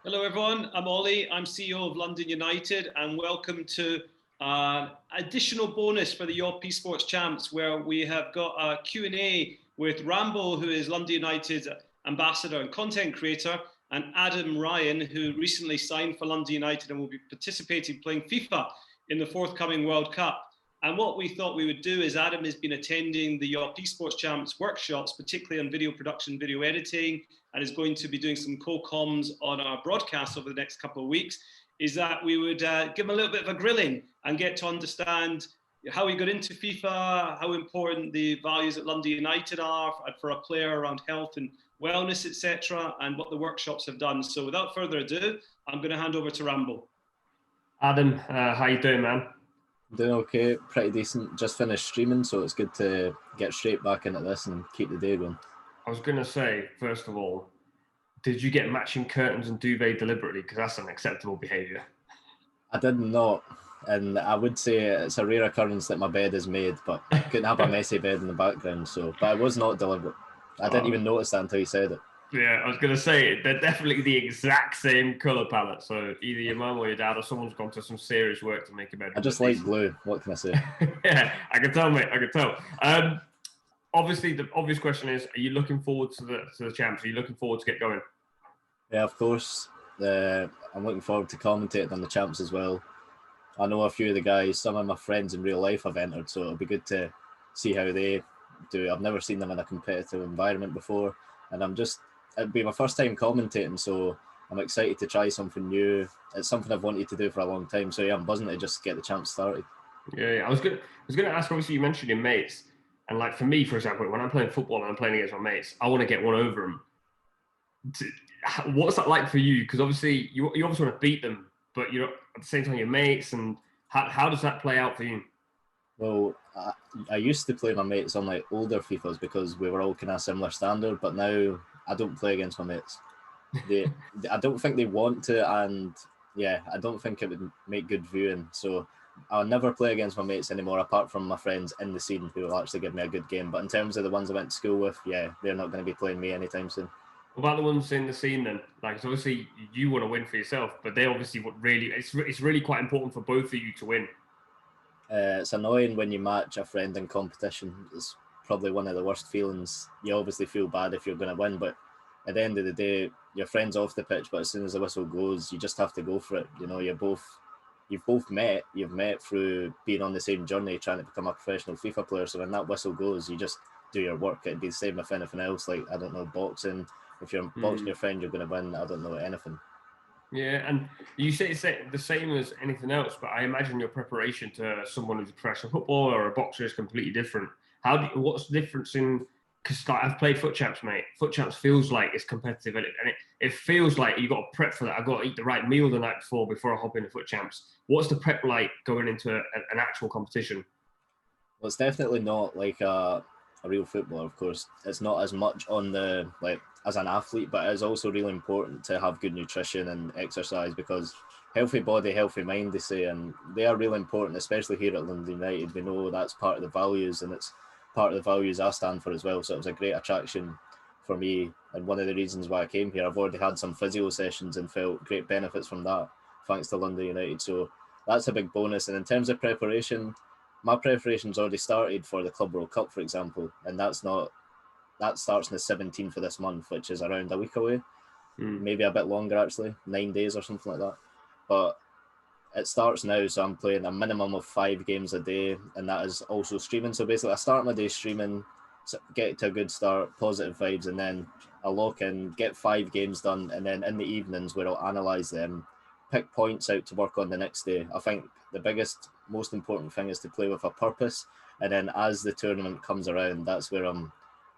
Hello everyone, I'm Ollie, I'm CEO of London United, and welcome to an additional bonus for the Yop Esports Champs, where we have got a Q&A with Rambo, who is London United's ambassador and content creator, and Adam Ryan, who recently signed for London United and will be participating playing FIFA in the forthcoming World Cup. And what we thought we would do is Adam has been attending the Yop Esports Champs workshops, particularly on video production, video editing, and is going to be doing some co-coms on our broadcast over the next couple of weeks, is that we would give him a little bit of a grilling and get to understand how he got into FIFA, how important the values at London United are for a player around health and wellness, etc., and what the workshops have done. So without further ado, I'm going to hand over to Rambo. Adam, how you doing, man? Doing okay, pretty decent. Just finished streaming, so it's good to get straight back into this and keep the day going. I was going to say, first of all, did you get matching curtains and duvet deliberately? Because that's unacceptable behaviour. I did not, and I would say it's a rare occurrence that my bed is made, but I couldn't have a messy bed in the background, but it was not deliberate. I didn't even notice that until you said it. Yeah, I was going to say, they're definitely the exact same colour palette, so either your mum or your dad or someone's gone to some serious work to make a bed. I just like blue, what can I say? Yeah, I can tell, mate, I can tell. Obviously, the obvious question is, are you looking forward to the champs? Are you looking forward to get going? Yeah, of course. I'm looking forward to commentating on the champs as well. I know a few of the guys, some of my friends in real life have entered, so it'll be good to see how they do. I've never seen them in a competitive environment before, and it'll be my first time commentating, so I'm excited to try something new. It's something I've wanted to do for a long time, so yeah, I'm buzzing to just get the champs started. Yeah, I was gonna ask, obviously you mentioned your mates, and like for me, for example, when I'm playing football and I'm playing against my mates, I want to get one over them. What's that like for you? Because obviously you obviously want to beat them, but you're at the same time your mates, and how does that play out for you? Well, I used to play my mates on like older FIFAs because we were all kind of similar standard, but now I don't play against my mates. I don't think they want to, and yeah, I don't think it would make good viewing. So I'll never play against my mates anymore, apart from my friends in the scene who will actually give me a good game. But in terms of the ones I went to school with, yeah, they're not going to be playing me anytime soon. What about the ones in the scene then? Like, so obviously you want to win for yourself, but they obviously it's really quite important for both of you to win. It's annoying when you match a friend in competition. It's probably one of the worst feelings. You obviously feel bad if you're going to win, but at the end of the day, your friend's off the pitch, but as soon as the whistle goes, you just have to go for it. You know, you've both met through being on the same journey, trying to become a professional FIFA player. So when that whistle goes, you just do your work. It'd be the same if anything else, like, I don't know, boxing. If you're boxing your friend, you're going to win. I don't know, anything. Yeah, and you say it's the same as anything else, but I imagine your preparation to someone who's a professional footballer or a boxer is completely different. What's the difference in? Because like, I've played foot champs, mate. Foot champs feels like it's competitive, and it feels like you got to prep for that. I've got to eat the right meal the night before I hop into foot champs. What's the prep like going into an actual competition? Well, it's definitely not like a real footballer, of course. It's not as much on the, like, as an athlete, but it's also really important to have good nutrition and exercise, because healthy body, healthy mind, they say, and they are really important, especially here at London United. We know that's part of the values, and it's part of the values I stand for as well. So it was a great attraction for me, and one of the reasons why I came here. I've already had some physio sessions and felt great benefits from that, thanks to London United. So that's a big bonus. And in terms of preparation, my preparation's already started for the Club World Cup, for example, and that starts on the 17th of this month, which is around a week away, maybe a bit longer actually, 9 days or something like that. But it starts now, so I'm playing a minimum of 5 games a day, and that is also streaming. So basically, I start my day streaming, get to a good start, positive vibes, and then I lock in, get 5 games done, and then in the evenings where I'll analyse them, pick points out to work on the next day. I think the biggest, most important thing is to play with a purpose, and then as the tournament comes around, that's where I'm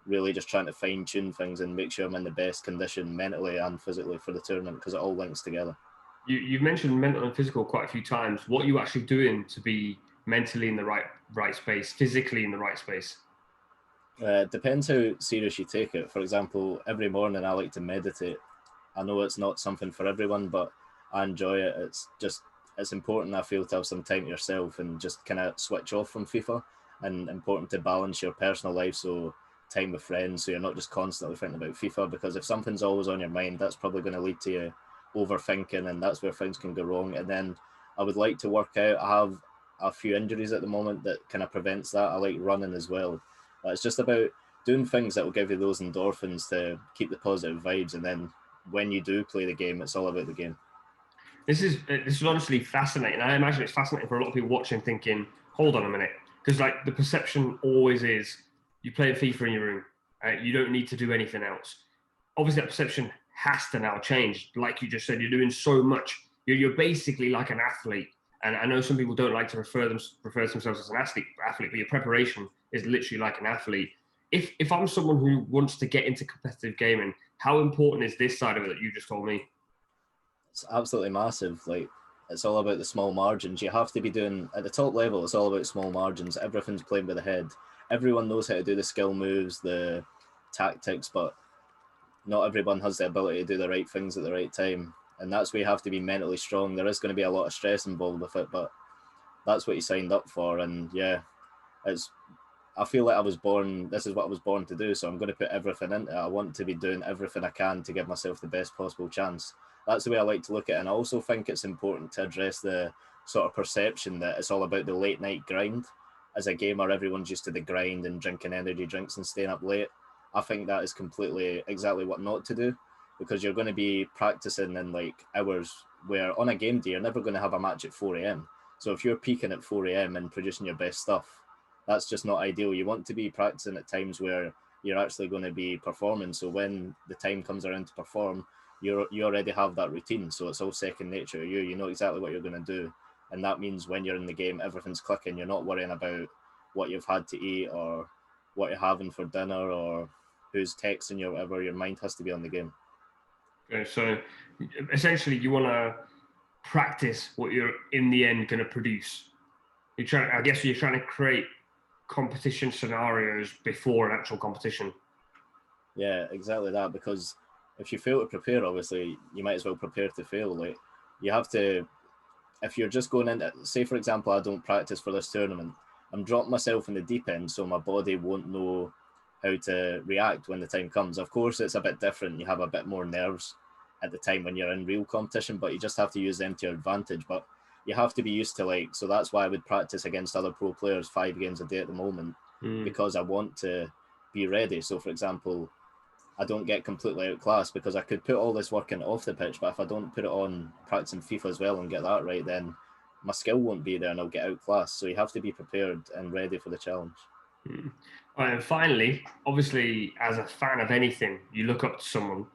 really just trying to fine-tune things and make sure I'm in the best condition mentally and physically for the tournament, because it all links together. You've mentioned mental and physical quite a few times. What are you actually doing to be mentally in the right space, physically in the right space? It depends how serious you take it. For example, every morning I like to meditate. I know it's not something for everyone, but I enjoy it. It's important, I feel, to have some time to yourself and just kind of switch off from FIFA, and important to balance your personal life, so time with friends, so you're not just constantly thinking about FIFA, because if something's always on your mind, that's probably going to lead to you overthinking, and that's where things can go wrong. And then I would like to work out. I have a few injuries at the moment that kind of prevents that. I like running as well. But it's just about doing things that will give you those endorphins to keep the positive vibes. And then when you do play the game, it's all about the game. This is honestly fascinating. I imagine it's fascinating for a lot of people watching, thinking, "Hold on a minute," because like the perception always is, you play FIFA in your room, you don't need to do anything else. Obviously, that perception has to now change. Like you just said, you're doing so much. You're basically like an athlete. And I know some people don't like to refer to themselves as an athlete, but your preparation is literally like an athlete. If I'm someone who wants to get into competitive gaming, how important is this side of it that you just told me? It's absolutely massive. Like, it's all about the small margins. You have to be doing, at the top level, it's all about small margins. Everything's played by the head. Everyone knows how to do the skill moves, the tactics, but not everyone has the ability to do the right things at the right time. And that's where you have to be mentally strong. There is going to be a lot of stress involved with it, but that's what you signed up for. And yeah, I feel like I was born, this is what I was born to do. So I'm going to put everything into it. I want to be doing everything I can to give myself the best possible chance. That's the way I like to look at it. And I also think it's important to address the sort of perception that it's all about the late night grind. As a gamer, everyone's used to the grind and drinking energy drinks and staying up late. I think that is completely exactly what not to do, because you're going to be practicing in like hours where on a game day, you're never going to have a match at 4 a.m. So if you're peaking at 4 a.m. and producing your best stuff, that's just not ideal. You want to be practicing at times where you're actually going to be performing. So when the time comes around to perform, you already have that routine. So it's all second nature to you. You know exactly what you're going to do. And that means when you're in the game, everything's clicking. You're not worrying about what you've had to eat or what you're having for dinner or who's texting you or whatever. Your mind has to be on the game. Okay, so essentially you want to practice what you're in the end going to produce. I guess you're trying to create competition scenarios before an actual competition. Yeah, exactly that. Because if you fail to prepare, obviously you might as well prepare to fail. Like, you have to, if you're just going into, say for example, I don't practice for this tournament, I'm dropping myself in the deep end, so my body won't know how to react when the time comes. Of course, it's a bit different. You have a bit more nerves at the time when you're in real competition, but you just have to use them to your advantage. But you have to be used to, like, so that's why I would practice against other pro players 5 games a day at the moment, because I want to be ready. So for example, I don't get completely outclassed, because I could put all this work in off the pitch, but if I don't put it on practicing FIFA as well and get that right, then my skill won't be there and I'll get outclassed. So you have to be prepared and ready for the challenge. All right, and finally, obviously, as a fan of anything, you look up to someone.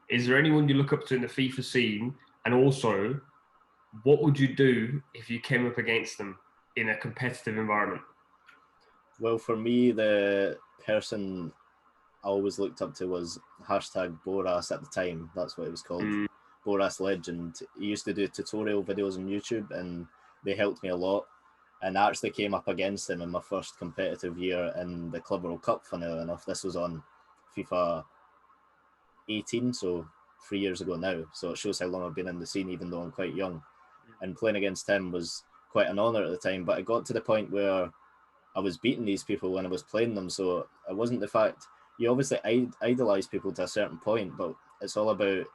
Is there anyone you look up to in the FIFA scene? And also, what would you do if you came up against them in a competitive environment? Well, for me, the person I always looked up to was #Boras at the time. That's what it was called. Boras Legend. He used to do tutorial videos on YouTube, and they helped me a lot. And I actually came up against him in my first competitive year in the Club World Cup, funnily enough. This was on FIFA 18, so 3 years ago now. So it shows how long I've been in the scene, even though I'm quite young. And playing against him was quite an honour at the time. But it got to the point where I was beating these people when I was playing them. So it wasn't the fact, you obviously idolise people to a certain point, but it's all about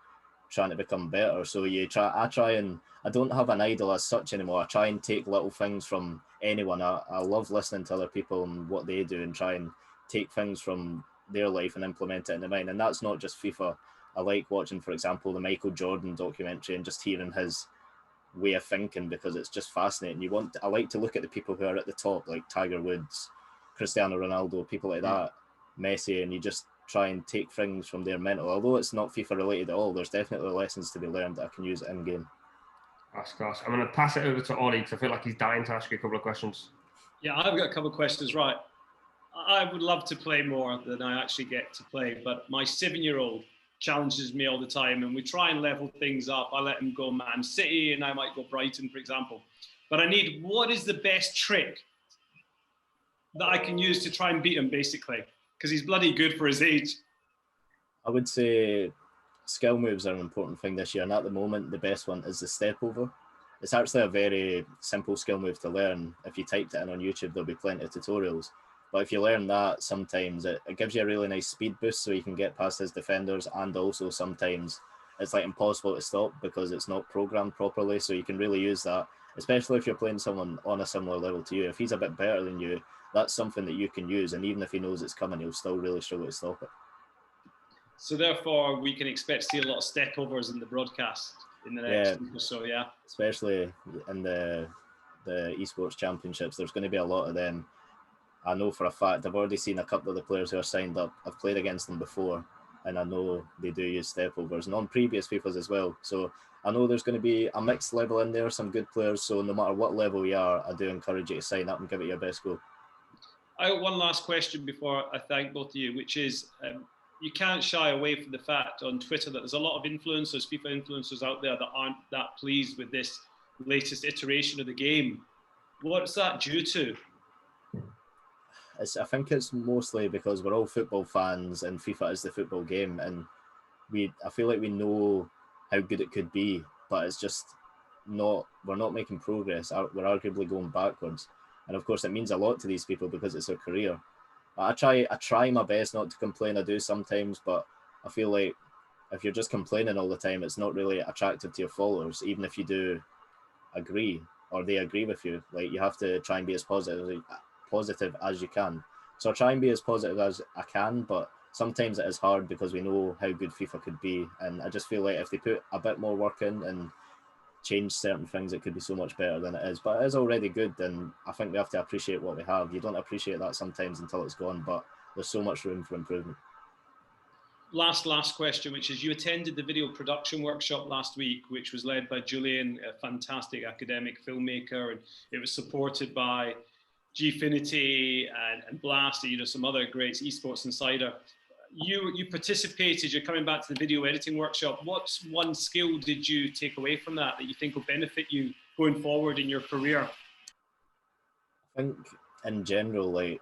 trying to become better. So I don't have an idol as such anymore. I try and take little things from anyone. I love listening to other people and what they do, and try and take things from their life and implement it into mine. And that's not just FIFA. I like watching, for example, the Michael Jordan documentary and just hearing his way of thinking, because it's just fascinating. I like to look at the people who are at the top, like Tiger Woods, Cristiano Ronaldo, people like that, Messi, and you just try and take things from their mental. Although it's not FIFA related at all, there's definitely lessons to be learned that I can use in game. That's class. I'm going to pass it over to Ollie, because I feel like he's dying to ask you a couple of questions. Yeah, I've got a couple of questions. Right. I would love to play more than I actually get to play, but my 7-year-old challenges me all the time, and we try and level things up. I let him go Man City, and I might go Brighton, for example. But what is the best trick that I can use to try and beat him, basically? Because he's bloody good for his age. I would say skill moves are an important thing this year, and at the moment, the best one is the step over. It's actually a very simple skill move to learn. If you typed it in on YouTube, there'll be plenty of tutorials. But if you learn that, sometimes it gives you a really nice speed boost, so you can get past his defenders, and also sometimes it's like impossible to stop because it's not programmed properly. So you can really use that, especially if you're playing someone on a similar level to you. If he's a bit better than you, that's something that you can use, and even if he knows it's coming, he'll still really struggle to stop it. So therefore, we can expect to see a lot of stepovers in the broadcast in the next week or so, yeah? Especially in the Esports Championships, there's going to be a lot of them. I know for a fact, I've already seen a couple of the players who are signed up. I've played against them before, and I know they do use stepovers, and on previous FIFAs as well. So I know there's going to be a mixed level in there, some good players. So no matter what level you are, I do encourage you to sign up and give it your best go. I got one last question before I thank both of you, which is you can't shy away from the fact on Twitter that there's a lot of influencers, FIFA influencers out there that aren't that pleased with this latest iteration of the game. What's that due to? I think it's mostly because we're all football fans and FIFA is the football game, and I feel like we know how good it could be, but it's just not, we're not making progress. We're arguably going backwards. And of course it means a lot to these people because it's their career. I try my best not to complain. I do sometimes, but I feel like if you're just complaining all the time, it's not really attractive to your followers, even if you do agree or they agree with you. Like, you have to try and be as positive as you can. So I try and be as positive as I can, but sometimes it is hard because we know how good FIFA could be. And I just feel like if they put a bit more work in and change certain things, it could be so much better than it is. But it is already good, and I think we have to appreciate what we have. You don't appreciate that sometimes until it's gone, but there's so much room for improvement. Last question, which is, you attended the video production workshop last week, which was led by Julian, a fantastic academic filmmaker, and it was supported by Gfinity and Blast, some other greats, Esports Insider. You participated, you're coming back to the video editing workshop. What's one skill did you take away from that you think will benefit you going forward in your career? I think in general, like,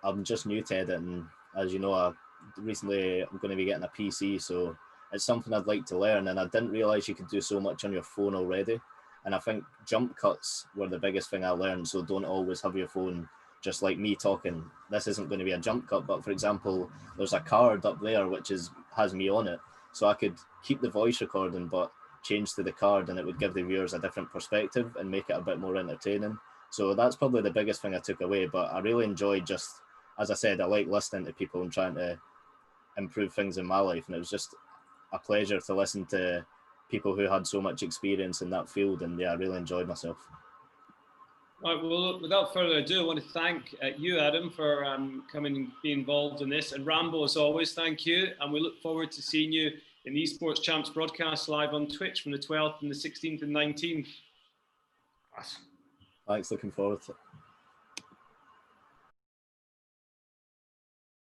I'm just new to editing. As you know, I'm going to be getting a PC, so it's something I'd like to learn, and I didn't realise you could do so much on your phone already. And I think jump cuts were the biggest thing I learned, so don't always have your phone just like me talking. This isn't going to be a jump cut, but for example, there's a card up there which has me on it, so I could keep the voice recording but change to the card, and it would give the viewers a different perspective and make it a bit more entertaining. So that's probably the biggest thing I took away. But I really enjoyed, just as I said, I like listening to people and trying to improve things in my life, and it was just a pleasure to listen to people who had so much experience in that field, and yeah, I really enjoyed myself. All right, well, look, without further ado, I want to thank you, Adam, for coming and being involved in this. And Rambo, as always, thank you. And we look forward to seeing you in the Esports Champs broadcast live on Twitch from the 12th and the 16th and 19th. Thanks, looking forward to it.